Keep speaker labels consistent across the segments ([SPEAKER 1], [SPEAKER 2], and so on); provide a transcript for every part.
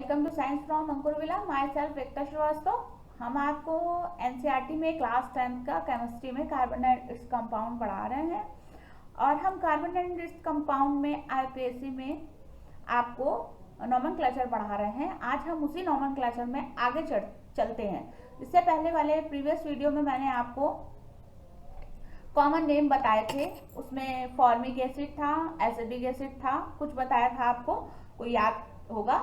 [SPEAKER 1] Welcome to science from Ankurvila. Myself Ekta Srivastava. हम आपको NCERT में क्लास 10th का केमिस्ट्री में कार्बन डाइऑक्साइड कंपाउंड पढ़ा रहे हैं और हम कार्बन डाइऑक्साइड कंपाउंड में आईपीएससी में आपको नोमेनक्लेचर पढ़ा रहे हैं। आज हम उसी नोमेनक्लेचर में आगे चलते हैं। इससे पहले वाले प्रीवियस वीडियो में मैंने आपको कॉमन नेम बताए थे, उसमें फॉर्मिक एसिड था, एसिडिक एसिड था, कुछ बताया था आपको, कोई याद होगा।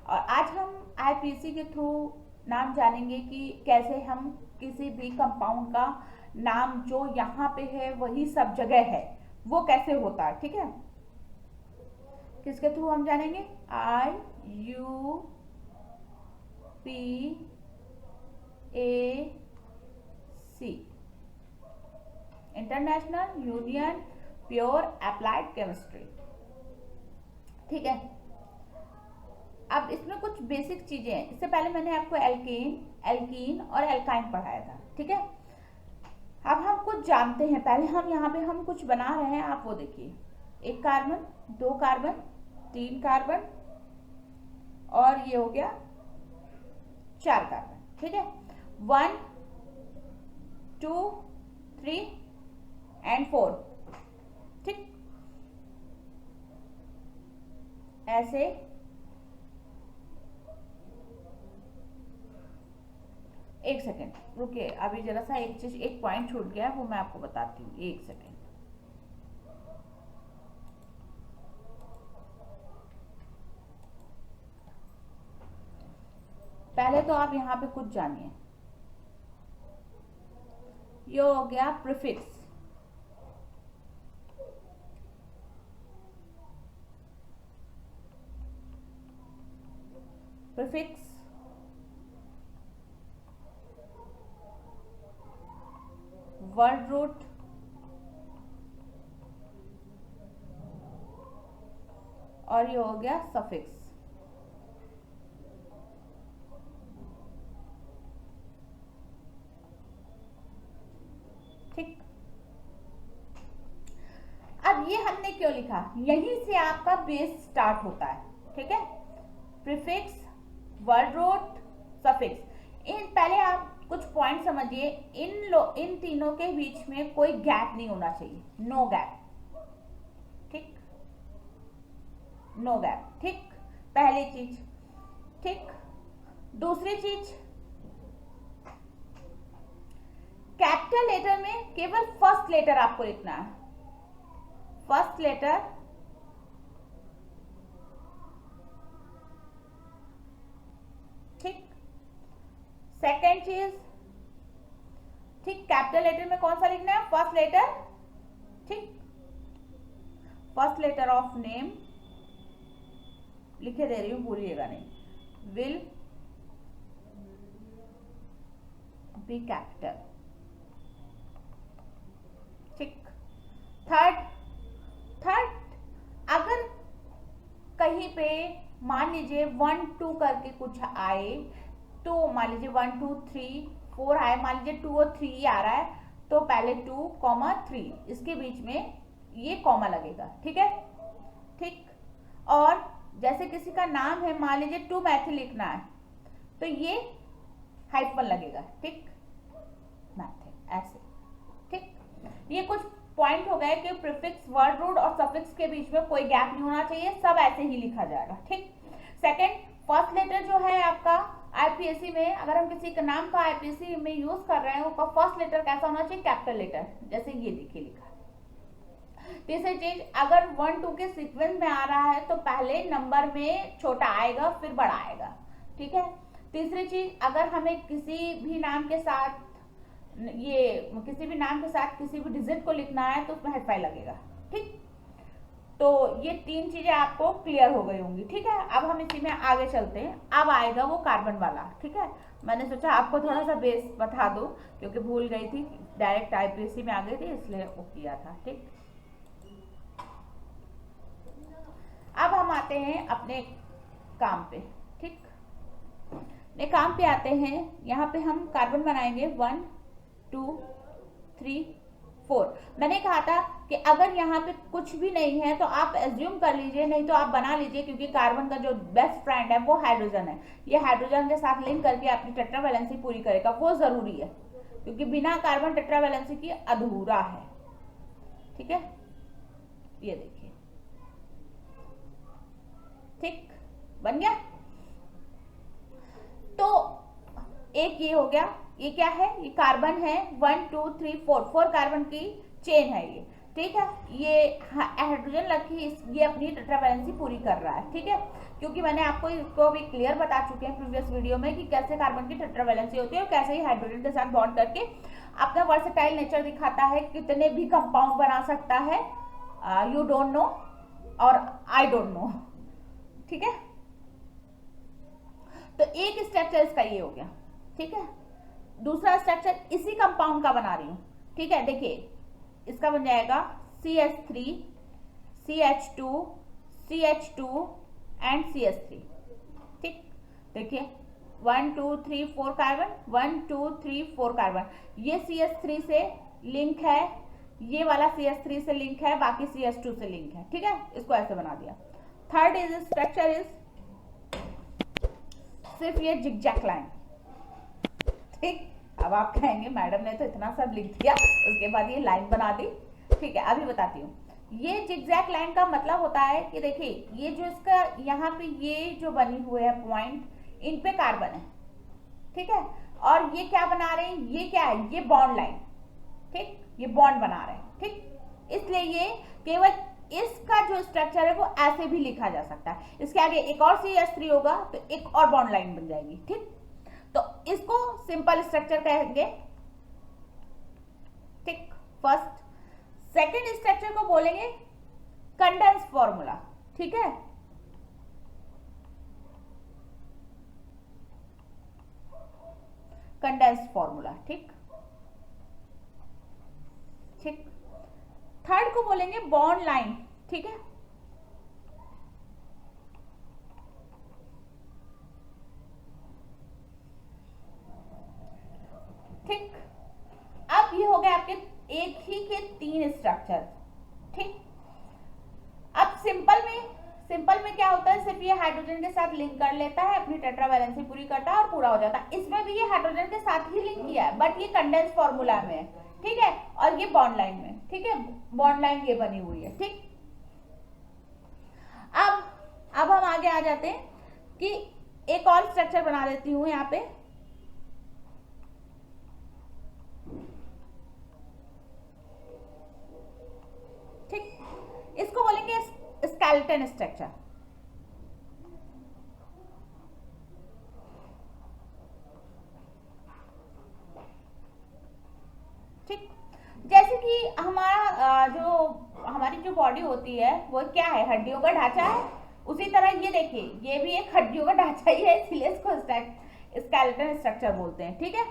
[SPEAKER 1] और आज हम आईपीएससी के थ्रू नाम जानेंगे कि कैसे हम किसी भी कंपाउंड का नाम जो यहाँ पे है वही सब जगह है वो कैसे होता है। ठीक है, किसके थ्रू हम जानेंगे? IUPAC, international union pure applied chemistry. ठीक है, अब इसमें कुछ बेसिक चीजें हैं। इससे पहले मैंने आपको एल्कीन और एल्काइन पढ़ाया था। ठीक है, अब हम कुछ जानते हैं। पहले हम यहाँ पे हम कुछ बना रहे हैं, आप वो देखिए। 1 कार्बन, 2 कार्बन, 3 कार्बन और ये हो गया 4 कार्बन। ठीक है, 1 2 3 एंड 4। ठीक, ऐसे एक सेकेंड रुकिए, अभी जरा सा एक पॉइंट छूट गया, वो मैं आपको बताती हूँ। एक सेकेंड। पहले तो आप यहाँ पे कुछ जानिए। ये हो गया प्रीफिक्स। प्रीफिक्स वर्ड रूट और ये हो गया सफिक्स। ठीक, अब ये हमने क्यों लिखा? यहीं से आपका बेस स्टार्ट होता है। ठीक है, प्रीफिक्स, वर्ड रूट, सफिक्स। इन पहले आप कुछ पॉइंट समझिए। इन तीनों के बीच में कोई गैप नहीं होना चाहिए, नो गैप। ठीक, नो गैप। ठीक, पहली चीज। ठीक, दूसरी चीज, कैपिटल लेटर में केवल फर्स्ट लेटर आपको लिखना है। फर्स्ट लेटर, ठीक। सेकेंड चीज, ठीक, कैपिटल लेटर में कौन सा लिखना है? First letter. ठीक, फर्स्ट लेटर ऑफ नेम लिखे दे रही हूं, भूलिएगा नहीं। Will be capital. ठीक, थर्ड अगर कहीं पे मान लीजिए 1 2 करके कुछ आए, तो मान लीजिए 1 2 3 4 आए, मान लीजिए 2 और 3 आ रहा है, तो पहले 2 3 इसके बीच में ये कॉमा लगेगा। ठीक है, ठीक। और जैसे किसी का नाम है, मान लीजिए 2 मैथिल लिखना है, तो ये हाइफन लगेगा। ठीक, मैथिल ऐसे। ठीक, ये कुछ पॉइंट हो गए कि प्रीफिक्स, वर्ड रूट और सफिक्स के बीच में कोई गैप नहीं होना चाहिए, सब ऐसे ही लिखा जाएगा। ठीक, सेकंड, फर्स्ट लेटर जो है आपका आईपीएससी में, अगर हम किसी का नाम का आईपीएससी में यूज कर रहे हैं, उसका फर्स्ट लेटर कैसा होना चाहिए? कैपिटल लेटर, जैसे ये देखिए लिखा। तीसरी चीज, अगर 1 2 के सीक्वेंस में आ रहा है तो पहले नंबर में छोटा आएगा फिर बड़ा आएगा। ठीक है, तीसरी चीज, अगर हमें किसी भी नाम के साथ किसी भी डिजिट को लिखना है तो उसमें हाइफाई लगेगा। ठीक, तो ये 3 चीजें आपको क्लियर हो गई होंगी। ठीक है, अब हम इसी में आगे चलते हैं। अब आएगा वो कार्बन वाला। ठीक है, मैंने सोचा आपको थोड़ा सा बेस बता दो, क्योंकि भूल गई थी, डायरेक्ट आईपीएससी में आ गई थी, इसलिए वो किया था। ठीक, अब हम आते हैं अपने काम पे। ठीक, अपने काम पे आते हैं। यहाँ पे हम कार्बन बनाएंगे 1 2 3 4। मैंने कहा था कि अगर यहाँ पे कुछ भी नहीं है तो आप एज्यूम कर लीजिए, नहीं तो आप बना लीजिए, क्योंकि कार्बन का जो बेस्ट फ्रेंड है वो हाइड्रोजन है। ये हाइड्रोजन के साथ लिंक करके अपनी टेट्रावैलेंसी पूरी करेगा, वो जरूरी है, क्योंकि बिना कार्बन टेट्रावैलेंसी की अधूरा है। ठीक है, ये देखिए, ठीक बन गया। तो एक ये हो गया, ये क्या है, ये कार्बन है 1 2 3 4 कार्बन की चेन है ये। ठीक है, ये हाइड्रोजन रखी, ये अपनी टेट्रावैलेंसी पूरी कर रहा है। ठीक है, क्योंकि मैंने आपको इसको भी क्लियर बता चुके हैं प्रीवियस वीडियो में कि कैसे कार्बन की टेट्रावैलेंसी होती है और कैसे ही हाइड्रोजन के साथ बॉन्ड करके अपना वर्सेटाइल नेचर दिखाता है, कितने भी कंपाउंड बना सकता है। यू डोंट नो और आई डोंट नो। ठीक है, तो एक स्ट्रक्चर इसका ये हो गया। ठीक है, दूसरा स्ट्रक्चर इसी कंपाउंड का बना रही हूं। ठीक है, देखिए इसका बन जाएगा CH3 CH2 CH2 and CH3। ठीक, देखिए 1 2 3 4 कार्बन, 1 2 3 4 कार्बन, ये CH3 से लिंक है, ये वाला CH3 से लिंक है, बाकी CH2 से लिंक है। ठीक है, इसको ऐसे बना दिया। थर्ड इज स्ट्रक्चर इज सिर्फ ये जिगजैग लाइन। ठीक, अब आप कहेंगे मैडम ने तो इतना सब लिख दिया, उसके बाद ये लाइन बना दी। ठीक है, अभी बताती हूँ। ये जिगजैग लाइन का मतलब होता है कि देखिए ये जो इसका यहाँ पे ये जो बनी हुई है पॉइंट, इन पे कार्बन है। ठीक है, और ये क्या बना रहे हैं, ये क्या है, ये बॉन्ड लाइन। ठीक, ये बॉन्ड बना रहे हैं। ठीक, इसलिए ये केवल इसका जो स्ट्रक्चर है वो ऐसे भी लिखा जा सकता है। इसके आगे एक और CH3 होगा तो एक और बॉन्ड लाइन बन जाएगी। ठीक, तो इसको सिंपल स्ट्रक्चर कहेंगे। ठीक, फर्स्ट। सेकंड स्ट्रक्चर को बोलेंगे कंडेंस फॉर्मूला। ठीक है, कंडेंस फॉर्मूला। ठीक ठीक, थर्ड को बोलेंगे बॉन्ड लाइन। ठीक है, ठीक, अब ये हो गए आपके एक ही के 3 स्ट्रक्चर। ठीक, अब सिंपल में क्या होता है, सिर्फ ये हाइड्रोजन के साथ लिंक कर लेता है, अपनी टेट्रावैलेंसी पूरी करता है और पूरा हो जाता है। इसमें भी ये हाइड्रोजन के साथ ही लिंक किया है, बट ये कंडेंस फॉर्मूला में है। ठीक है, और ये बॉन्ड लाइन में। ठीक है, बॉन्ड लाइन ये बनी हुई है। ठीक, अब हम आगे आ जाते हैं कि एक और स्ट्रक्चर बना देती हूं यहाँ पे। ठीक, इसको बोलेंगे स्केलेटन स्ट्रक्चर। ठीक, जैसे कि हमारी जो बॉडी होती है वो क्या है, हड्डियों का ढांचा है। उसी तरह ये देखिए, ये भी एक हड्डियों का ढांचा ही है, इसलिए इसको स्केलेटन स्ट्रक्चर बोलते हैं। ठीक है,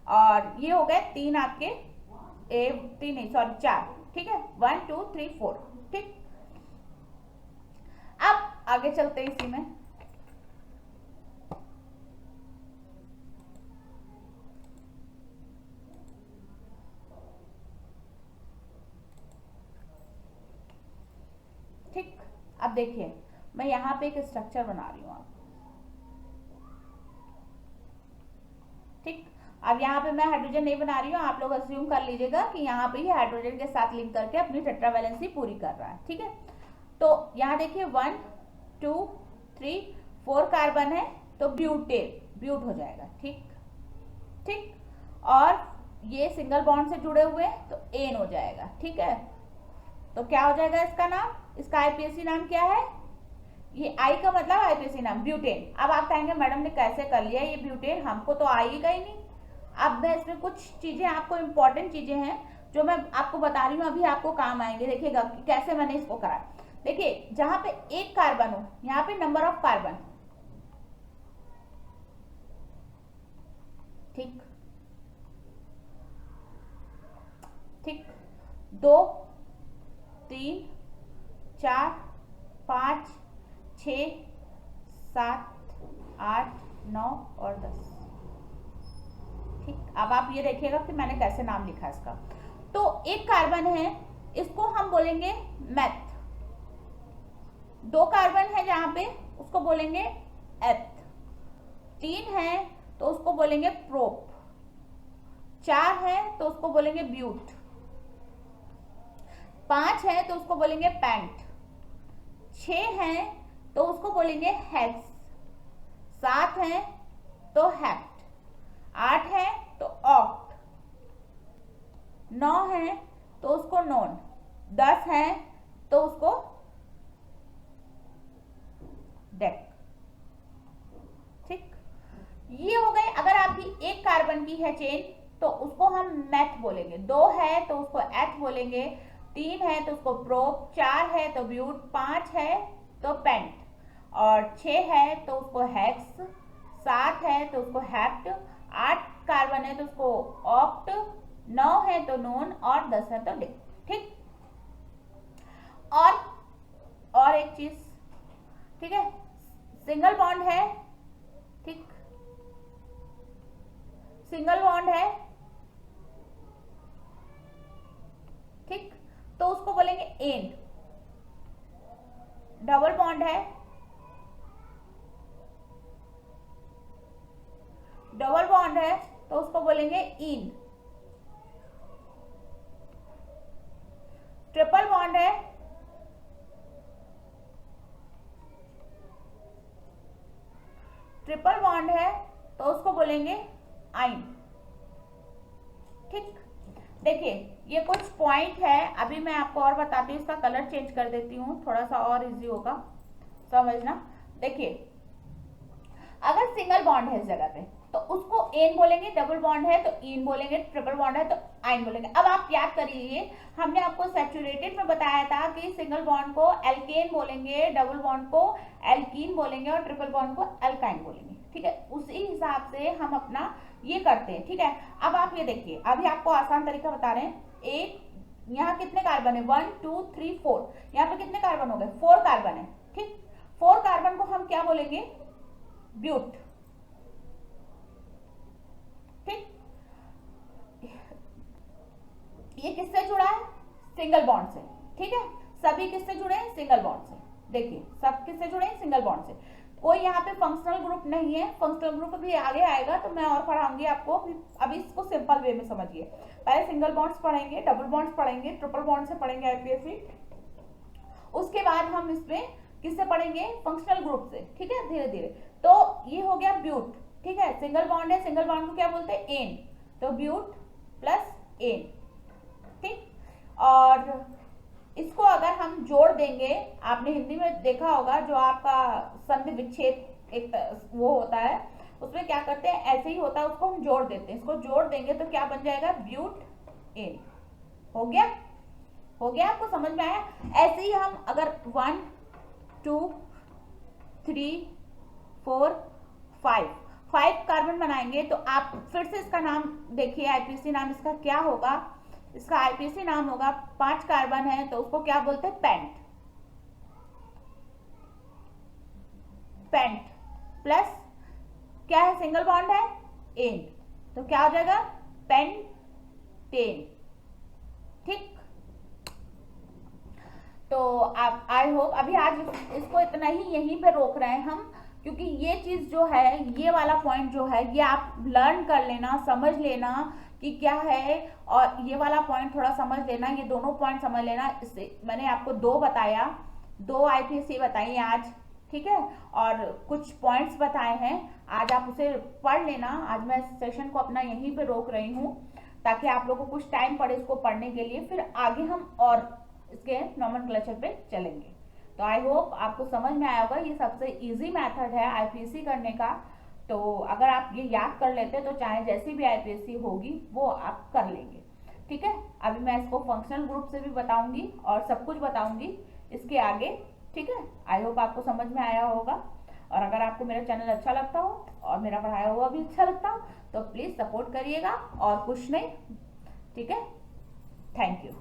[SPEAKER 1] और ये हो गए 3 आपके, 4। ठीक है, 1 2 3 4। ठीक, अब आगे चलते हैं इसी में। ठीक, अब देखिए मैं यहां पे एक स्ट्रक्चर बना रही हूं आप। ठीक, अब यहाँ पे मैं हाइड्रोजन नहीं बना रही हूँ, आप लोग अज्यूम कर लीजिएगा कि यहाँ पे ये हाइड्रोजन के साथ लिंक करके अपनी टेट्रावैलेंसी पूरी कर रहा है। ठीक है, तो यहाँ देखिए 1 2 3 4 कार्बन है, तो ब्यूट हो जाएगा। ठीक ठीक, और ये सिंगल बॉन्ड से जुड़े हुए हैं तो एन हो जाएगा। ठीक है, तो क्या हो जाएगा इसका नाम, इसका आईपीएसी नाम क्या है, ये आई का मतलब आईपीएसी नाम ब्यूटेन। अब आप कहेंगे मैडम ने कैसे कर लिया ये ब्यूटेन, हमको तो आएगा ही नहीं। अब मैं इसमें कुछ चीजें आपको इंपॉर्टेंट चीजें हैं जो मैं आपको बता रही हूँ, अभी आपको काम आएंगे। देखिएगा कि कैसे मैंने इसको करा। देखिए जहां पे एक कार्बन हो, यहाँ पे नंबर ऑफ कार्बन। ठीक ठीक, 2 3 4 5 6 7 8 9 और 10। ठीक, अब आप ये देखिएगा कि मैंने कैसे नाम लिखा इसका। तो एक कार्बन है, इसको हम बोलेंगे मेथ। 2 कार्बन है जहां पे, उसको बोलेंगे एथ। 3 है तो उसको बोलेंगे प्रोप। 4 है तो उसको बोलेंगे ब्यूट। 5 है तो उसको बोलेंगे पैंट। 6 है तो उसको बोलेंगे हेक्स। 7 है तो हेक्ट। 8 है तो ऑक्ट। 9 है तो उसको नॉन। 10 है तो उसको डेक। ठीक, ये हो गए। अगर आपकी एक कार्बन की है चेन तो उसको हम मेथ बोलेंगे। 2 है तो उसको एथ बोलेंगे। 3 है तो उसको प्रोप। 4 है तो ब्यूट। 5 है तो पेंट। और 6 है तो उसको हेक्स। 7 है तो उसको हेप्ट। 8 कार्बन है तो उसको ऑक्ट। 9 है तो नोन और 10 है तो डेक। ठीक, और एक चीज, ठीक है, सिंगल बॉन्ड है, ठीक, सिंगल बॉन्ड है, ठीक, तो उसको बोलेंगे एन। डबल बॉन्ड है, डबल बॉन्ड है तो उसको बोलेंगे इन। ट्रिपल बॉन्ड है, ट्रिपल बॉन्ड है तो उसको बोलेंगे आइन। ठीक, देखिए ये कुछ पॉइंट है, अभी मैं आपको और बताती हूँ। इसका कलर चेंज कर देती हूँ, थोड़ा सा और इजी होगा समझना। देखिए अगर सिंगल बॉन्ड है इस जगह पे तो उसको एन बोलेंगे, डबल बॉन्ड है तो इन बोलेंगे, ट्रिपल बॉन्ड है तो आइन बोलेंगे। अब आप याद करिए, हमने आपको सैचुरेटेड में बताया था कि सिंगल बॉन्ड को एल्केन बोलेंगे, डबल बॉन्ड को एल्कीन बोलेंगे और ट्रिपल बॉन्ड को एल्काइन बोलेंगे। ठीक है, उसी हिसाब से हम अपना ये करते हैं। ठीक है, अब आप ये देखिए, अभी आपको आसान तरीका बता रहे हैं। एक, यहाँ कितने कार्बन है, 1 2 3 4, यहाँ पे कितने कार्बन हो गए, 4 कार्बन है। ठीक, 4 कार्बन को हम क्या बोलेंगे, ब्यूट। ठीक, ये किससे जुड़ा है, सिंगल बॉन्ड से। ठीक है, सभी किससे जुड़े हैं, सिंगल बॉन्ड से। देखिए सब किससे जुड़े हैं, सिंगल बॉन्ड से। कोई यहाँ पे फंक्शनल ग्रुप नहीं है, फंक्शनल ग्रुप भी आगे आएगा तो मैं और पढ़ाऊंगी आपको। अभी इसको सिंपल वे में समझिए। पहले सिंगल बॉन्ड्स पढ़ेंगे, डबल बॉन्ड्स पढ़ेंगे, ट्रिपल बॉन्ड से पढ़ेंगे आईपीएससी। उसके बाद हम इसमें किससे पढ़ेंगे, फंक्शनल ग्रुप से। ठीक है, धीरे धीरे। तो ये हो गया ब्यूट। ठीक है, सिंगल बॉन्ड है, सिंगल बॉन्ड को क्या बोलते हैं, एन। तो ब्यूट प्लस एन। ठीक, और इसको अगर हम जोड़ देंगे, आपने हिंदी में देखा होगा जो आपका संधि विच्छेद एक वो होता है, उसमें क्या करते हैं, ऐसे ही होता है, उसको हम जोड़ देते हैं। इसको जोड़ देंगे तो क्या बन जाएगा, ब्यूट एन। हो गया, हो गया, आपको समझ में आया। ऐसे ही हम अगर 1 2 3 4 5 कार्बन बनाएंगे तो आप फिर से इसका नाम देखिए, आईपीसी नाम इसका क्या होगा, इसका आईपीसी नाम होगा, 5 कार्बन है तो उसको क्या बोलते हैं, पेंट। पेंट प्लस क्या है, सिंगल बॉन्ड है, एन, तो क्या हो जाएगा, पेंटेन। ठीक, तो आप, आई होप अभी आज इसको इतना ही यहीं पे रोक रहे हैं हम, क्योंकि ये चीज जो है, ये वाला पॉइंट जो है, ये आप लर्न कर लेना, समझ लेना कि क्या है, और ये वाला पॉइंट थोड़ा समझ लेना, ये दोनों पॉइंट समझ लेना। इससे मैंने आपको 2 बताया, 2 आईपीसी बताई आज। ठीक है, और कुछ पॉइंट्स बताए हैं, आज आप उसे पढ़ लेना। आज मैं सेशन को अपना यहीं पे रोक रही हूँ ताकि आप लोगों को कुछ टाइम पड़े इसको पढ़ने के लिए, फिर आगे हम और इसके नॉमेनक्लेचर पे चलेंगे। तो आई होप आपको समझ में आया होगा। ये सबसे इजी मेथड है आईपीएससी करने का, तो अगर आप ये याद कर लेते तो चाहे जैसी भी आईपीएससी होगी वो आप कर लेंगे। ठीक है, अभी मैं इसको फंक्शनल ग्रुप से भी बताऊंगी और सब कुछ बताऊंगी इसके आगे। ठीक है, आई होप आपको समझ में आया होगा। और अगर आपको मेरा चैनल अच्छा लगता हो और मेरा पढ़ाया हुआ भी अच्छा लगता हो तो प्लीज सपोर्ट करिएगा, और कुछ नहीं। ठीक है, थैंक यू।